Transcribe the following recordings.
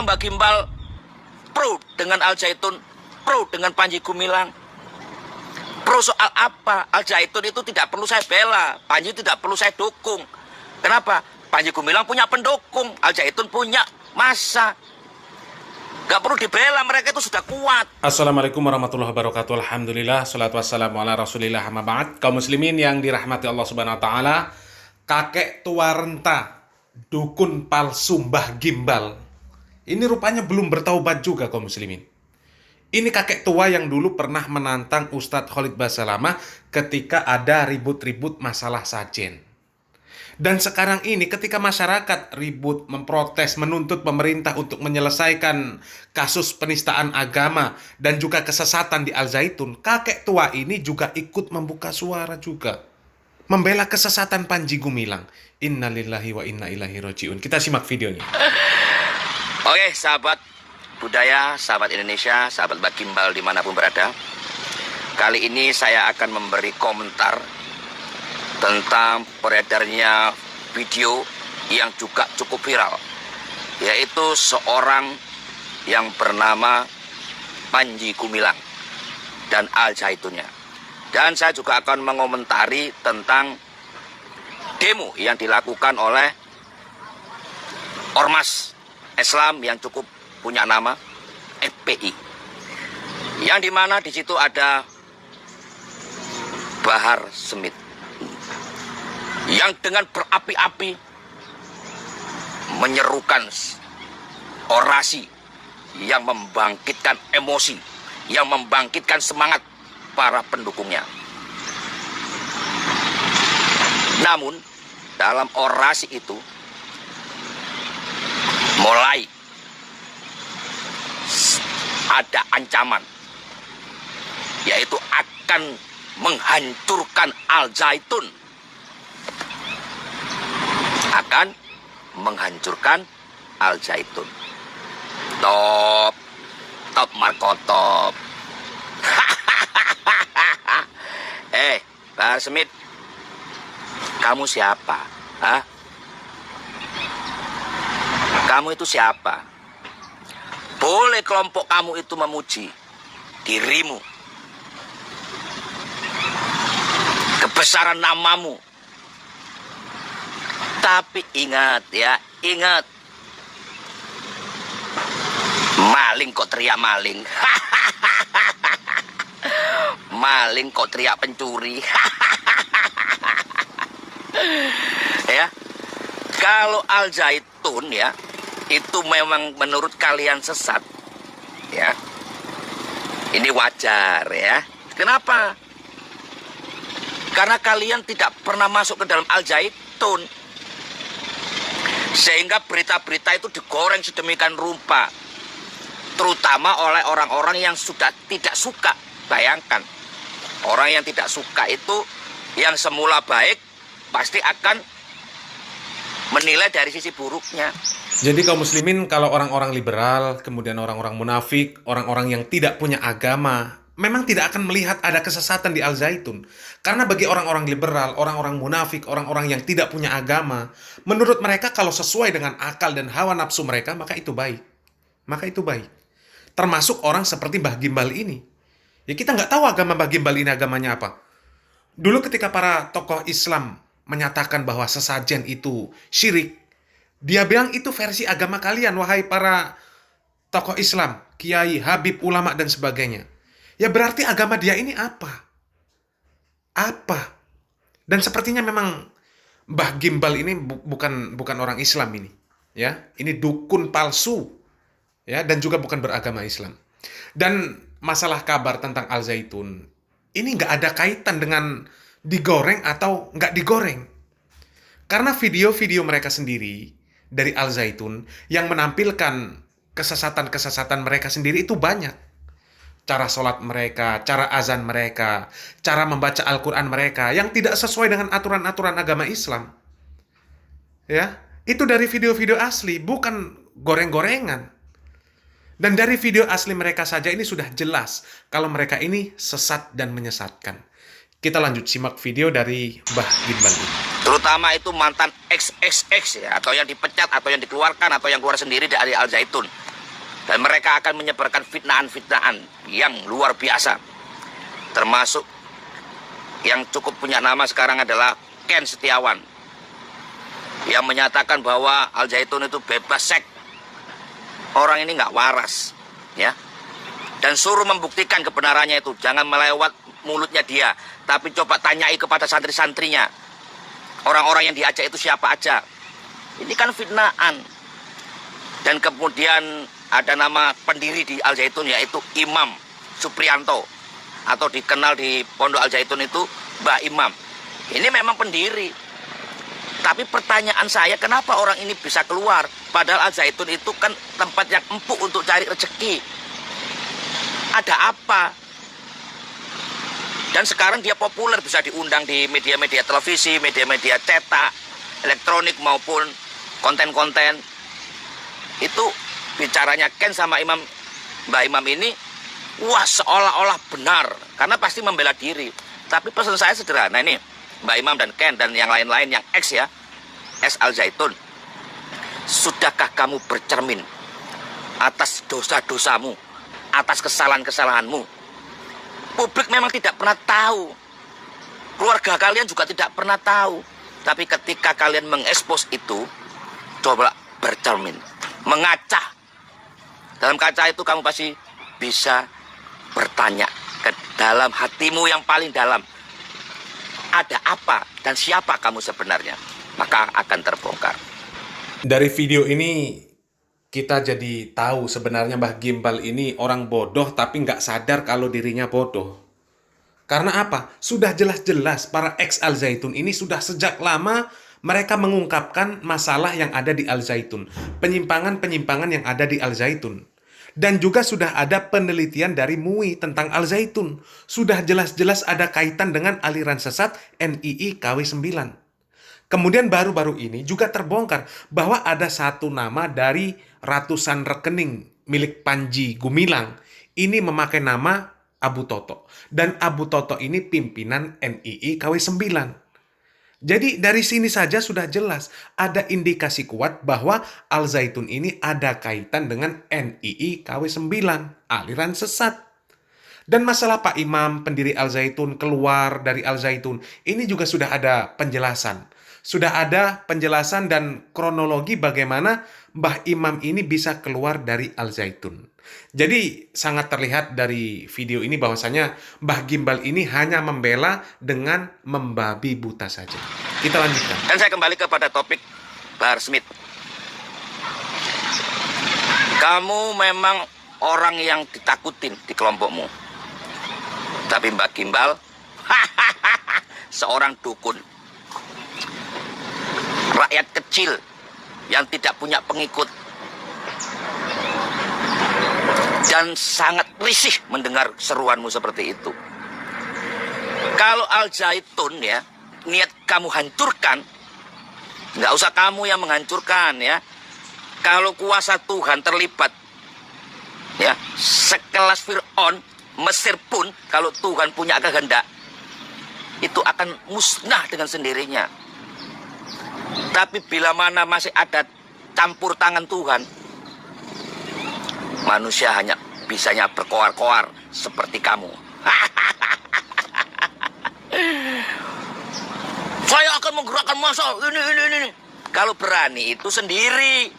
Karena Mbak Gimbal pro dengan Al Zaitun, pro dengan Panji Gumilang. Pro soal apa? Al Zaitun itu tidak perlu saya bela, Panji tidak perlu saya dukung. Kenapa? Panji Gumilang punya pendukung, Al Zaitun punya massa. Gak perlu dibela, mereka itu sudah kuat. Assalamualaikum warahmatullahi wabarakatuh. Alhamdulillah, salatu wassalamu ala rasulillah, amma ba'd. Kaum muslimin yang dirahmati Allah subhanahu wa ta'ala, kakek tua renta, dukun palsu Mbah Gimbal, ini rupanya belum bertaubat juga kaum muslimin. Ini kakek tua yang dulu pernah menantang Ustadz Khalid Basalamah ketika ada ribut-ribut masalah sajen. Dan sekarang ini ketika masyarakat ribut, memprotes, menuntut pemerintah untuk menyelesaikan kasus penistaan agama dan juga kesesatan di Al Zaitun, kakek tua ini juga ikut membuka suara juga, membela kesesatan Panji Gumilang. Innalillahi wa inna ilaihi rajiun. Kita simak videonya. Oke, sahabat budaya, sahabat Indonesia, sahabat Mbah Gimbal dimanapun berada. Kali ini saya akan memberi komentar tentang beredarnya video yang juga cukup viral, yaitu seorang yang bernama Panji Gumilang dan Al Zaitunnya. Dan saya juga akan mengomentari tentang demo yang dilakukan oleh ormas Islam yang cukup punya nama FPI, yang dimana di situ ada Bahar Smith yang dengan berapi-api menyerukan orasi yang membangkitkan emosi, yang membangkitkan semangat para pendukungnya. Namun dalam orasi itu mulai ada ancaman, yaitu akan menghancurkan Al Zaitun, akan menghancurkan Al Zaitun. Top Markotop. Bahar Smith, kamu siapa? Hah? Kamu itu siapa? Boleh kelompok kamu itu memuji dirimu, kebesaran namamu. Tapi ingat ya, ingat. Maling kok teriak maling. Maling kok teriak pencuri. Ya. Kalau Al Zaitun ya, itu memang menurut kalian sesat. Ya. Ini wajar ya. Kenapa? Karena kalian tidak pernah masuk ke dalam Al Zaitun, sehingga berita-berita itu digoreng sedemikian rupa, terutama oleh orang-orang yang sudah tidak suka. Bayangkan, orang yang tidak suka itu, yang semula baik, pasti akan menilai dari sisi buruknya. Jadi kaum muslimin, kalau orang-orang liberal, kemudian orang-orang munafik, orang-orang yang tidak punya agama, memang tidak akan melihat ada kesesatan di Al Zaitun. Karena bagi orang-orang liberal, orang-orang munafik, orang-orang yang tidak punya agama, menurut mereka kalau sesuai dengan akal dan hawa nafsu mereka, maka itu baik. Maka itu baik. Termasuk orang seperti Mbah Gimbal ini. Ya, kita nggak tahu agama Mbah Gimbal ini agamanya apa. Dulu ketika para tokoh Islam menyatakan bahwa sesajen itu syirik, dia bilang itu versi agama kalian, wahai para tokoh Islam, kiai, habib, ulama, dan sebagainya. Ya berarti agama dia ini apa? Apa? Dan sepertinya memang Mbah Gimbal ini bukan orang Islam ini. Ya, ini dukun palsu. Ya, dan juga bukan beragama Islam. Dan masalah kabar tentang Al Zaitun ini nggak ada kaitan dengan digoreng atau nggak digoreng. Karena video-video mereka sendiri dari Al Zaitun yang menampilkan kesesatan-kesesatan mereka sendiri itu banyak. Cara sholat mereka, cara azan mereka, cara membaca Al-Quran mereka yang tidak sesuai dengan aturan-aturan agama Islam. Ya, itu dari video-video asli, bukan goreng-gorengan. Dan dari video asli mereka saja ini sudah jelas kalau mereka ini sesat dan menyesatkan. Kita lanjut simak video dari Mbah Gimbal ini. Terutama itu mantan XXX ya, atau yang dipecat, atau yang dikeluarkan, atau yang keluar sendiri dari Al Zaitun. Dan mereka akan menyebarkan fitnahan-fitnahan yang luar biasa. Termasuk yang cukup punya nama sekarang adalah Ken Setiawan, yang menyatakan bahwa Al Zaitun itu bebas seks. Orang ini nggak waras, ya. Dan suruh membuktikan kebenarannya itu. Jangan melewat mulutnya dia, tapi coba tanyai kepada santri-santrinya. Orang-orang yang diajak itu siapa aja. Ini kan fitnahan. Dan kemudian ada nama pendiri di Al Zaitun, yaitu Imam Supriyanto, atau dikenal di Pondok Al Zaitun itu Mbah Imam. Ini memang pendiri. Tapi pertanyaan saya, kenapa orang ini bisa keluar? Padahal Al Zaitun itu kan tempat yang empuk untuk cari rezeki. Ada apa? Dan sekarang dia populer, bisa diundang di media-media televisi, media-media cetak, elektronik maupun konten-konten. Itu bicaranya Ken sama Mbah Imam ini, wah seolah-olah benar, karena pasti membela diri. Tapi pesan saya sederhana ini, Mbah Imam dan Ken dan yang lain-lain yang ex ya, ex Al Zaitun. Sudahkah kamu bercermin atas dosa-dosamu, atas kesalahan-kesalahanmu? Publik memang tidak pernah tahu, keluarga kalian juga tidak pernah tahu. Tapi ketika kalian mengekspos itu, coba bercermin, mengaca. Dalam kaca itu kamu pasti bisa bertanya ke dalam hatimu yang paling dalam. Ada apa dan siapa kamu sebenarnya? Maka akan terbongkar. Dari video ini kita jadi tahu sebenarnya Mbah Gimbal ini orang bodoh tapi nggak sadar kalau dirinya bodoh. Karena apa? Sudah jelas-jelas para ex Al Zaitun ini sudah sejak lama mereka mengungkapkan masalah yang ada di Al Zaitun, penyimpangan-penyimpangan yang ada di Al Zaitun. Dan juga sudah ada penelitian dari MUI tentang Al Zaitun. Sudah jelas-jelas ada kaitan dengan aliran sesat NII KW9. Kemudian baru-baru ini juga terbongkar bahwa ada satu nama dari ratusan rekening milik Panji Gumilang. Ini memakai nama Abu Toto. Dan Abu Toto ini pimpinan NII KW9. Jadi dari sini saja sudah jelas ada indikasi kuat bahwa Al Zaitun ini ada kaitan dengan NII KW9, aliran sesat. Dan masalah Pak Imam, pendiri Al Zaitun, keluar dari Al Zaitun, ini juga sudah ada penjelasan. Sudah ada penjelasan dan kronologi bagaimana Mbah Imam ini bisa keluar dari Al Zaitun. Jadi sangat terlihat dari video ini bahwasanya Mbah Gimbal ini hanya membela dengan membabi buta saja. Kita lanjutkan. Dan saya kembali kepada topik Bahar Smith. Kamu memang orang yang ditakutin di kelompokmu. Tapi Mbah Gimbal seorang dukun, rakyat kecil yang tidak punya pengikut, dan sangat risih mendengar seruanmu seperti itu. Kalau Al Zaitun ya, niat kamu hancurkan, nggak usah kamu yang menghancurkan ya. Kalau kuasa Tuhan terlibat, ya sekelas Fir'aun, Mesir pun kalau Tuhan punya kehendak, itu akan musnah dengan sendirinya. Tapi bila mana masih ada campur tangan Tuhan, manusia hanya bisanya berkoar-koar seperti kamu. Saya akan menggerakkan massa ini. Kalau berani itu sendiri,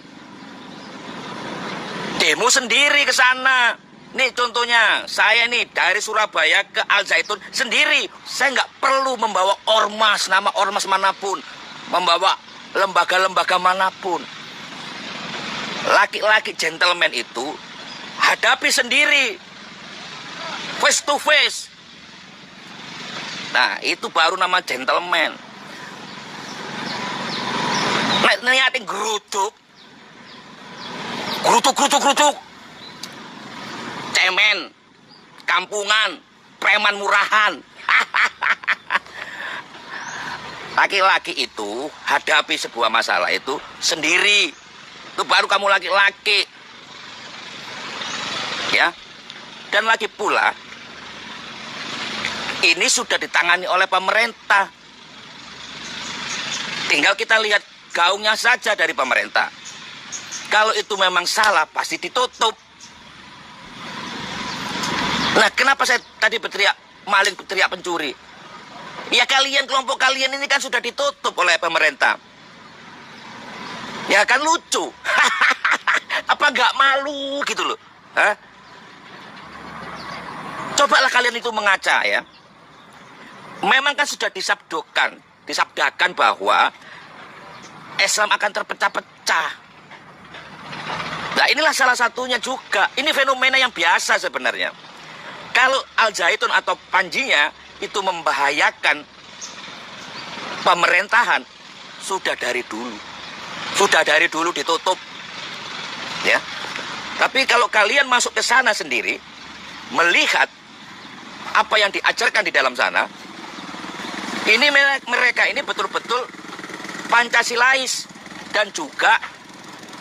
demo sendiri ke sana. Nih contohnya, saya nih dari Surabaya ke Al Zaitun sendiri. Saya nggak perlu membawa ormas, nama ormas manapun, membawa lembaga-lembaga manapun. Laki-laki gentleman itu hadapi sendiri, face to face. Nah, itu baru nama gentleman. Niatin geruduk, cemen, kampungan, preman murahan. Laki-laki itu hadapi sebuah masalah itu sendiri. Itu baru kamu laki-laki. Ya. Dan lagi pula, ini sudah ditangani oleh pemerintah. Tinggal kita lihat gaungnya saja dari pemerintah. Kalau itu memang salah, pasti ditutup. Nah, kenapa saya tadi berteriak maling, berteriak pencuri? Ya kalian, kelompok kalian ini kan sudah ditutup oleh pemerintah. Ya kan lucu. Apa nggak malu gitu loh? Hah? Cobalah kalian itu mengaca ya. Memang kan sudah disabdakan bahwa Islam akan terpecah-pecah. Nah, inilah salah satunya juga. Ini fenomena yang biasa sebenarnya. Kalau Al-Zaitun atau Panjinya itu membahayakan pemerintahan, sudah dari dulu. Sudah dari dulu ditutup. Ya. Tapi kalau kalian masuk ke sana sendiri, melihat apa yang diajarkan di dalam sana, ini mereka ini betul-betul Pancasilais dan juga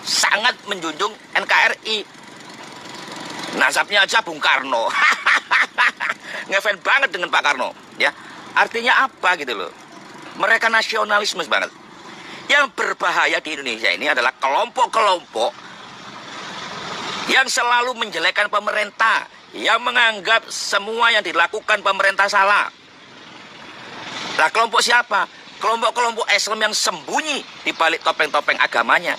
sangat menjunjung NKRI. Nasabnya aja Bung Karno. Ngefans banget dengan Pak Karno, ya. Artinya apa gitu loh? Mereka nasionalisme banget. Yang berbahaya di Indonesia ini adalah kelompok-kelompok yang selalu menjelekkan pemerintah, yang menganggap semua yang dilakukan pemerintah salah. Nah, kelompok siapa? Kelompok-kelompok Islam yang sembunyi di balik topeng-topeng agamanya.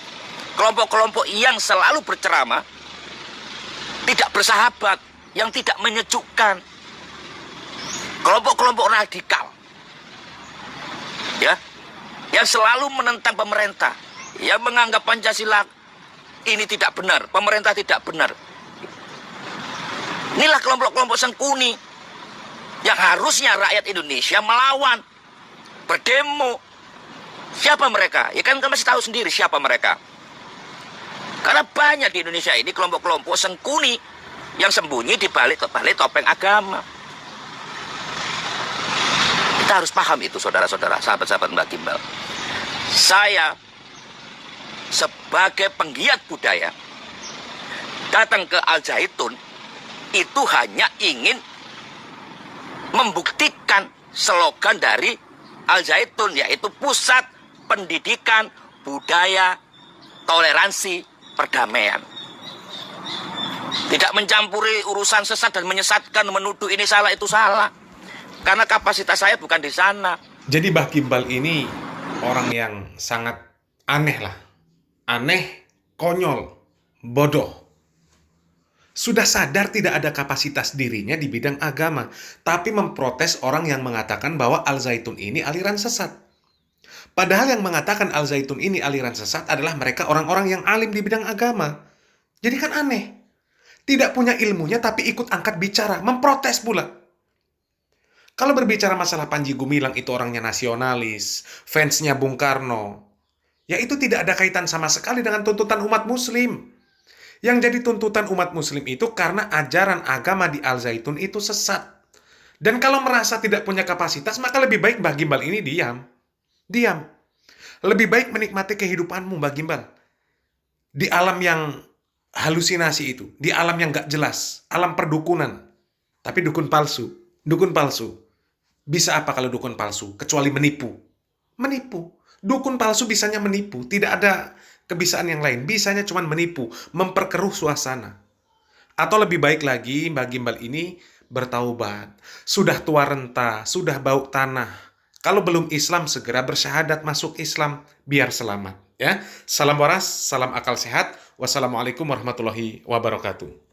Kelompok-kelompok yang selalu berceramah, tidak bersahabat, yang tidak menyejukkan. Kelompok-kelompok radikal. Ya, yang selalu menentang pemerintah, yang menganggap Pancasila ini tidak benar, pemerintah tidak benar. Inilah kelompok-kelompok sengkuni yang harusnya rakyat Indonesia melawan, berdemo. Siapa mereka? Ya kan masih tahu sendiri siapa mereka. Karena banyak di Indonesia ini kelompok-kelompok sengkuni yang sembunyi di balik topeng agama. Kita harus paham itu, saudara-saudara, sahabat-sahabat Mbak Gimbal. Saya sebagai penggiat budaya datang ke Al-Zaitun itu hanya ingin membuktikan slogan dari Al-Zaitun, yaitu pusat pendidikan budaya toleransi perdamaian. Tidak mencampuri urusan sesat dan menyesatkan, menuduh ini salah itu salah, karena kapasitas saya bukan di sana. Jadi Mbah Gimbal ini orang yang sangat aneh lah. Aneh, konyol, bodoh. Sudah sadar tidak ada kapasitas dirinya di bidang agama, tapi memprotes orang yang mengatakan bahwa Al-Zaitun ini aliran sesat. Padahal yang mengatakan Al-Zaitun ini aliran sesat adalah mereka orang-orang yang alim di bidang agama. Jadi kan aneh. Tidak punya ilmunya tapi ikut angkat bicara, memprotes pula. Kalau berbicara masalah Panji Gumilang itu orangnya nasionalis, fansnya Bung Karno, ya itu tidak ada kaitan sama sekali dengan tuntutan umat muslim. Yang jadi tuntutan umat muslim itu karena ajaran agama di Al-Zaitun itu sesat. Dan kalau merasa tidak punya kapasitas, maka lebih baik Mbah Gimbal ini diam. Diam. Lebih baik menikmati kehidupanmu Mbah Gimbal. Di alam yang halusinasi itu, di alam yang gak jelas, alam perdukunan. Tapi dukun palsu, dukun palsu. Bisa apa kalau dukun palsu? Kecuali menipu. Menipu. Dukun palsu bisanya menipu, tidak ada kebisaan yang lain. Bisanya cuma menipu, memperkeruh suasana. Atau lebih baik lagi, Mbah Gimbal ini bertaubat. Sudah tua renta, sudah bau tanah. Kalau belum Islam, segera bersyahadat masuk Islam, biar selamat. Ya, salam waras, salam akal sehat. Wassalamualaikum warahmatullahi wabarakatuh.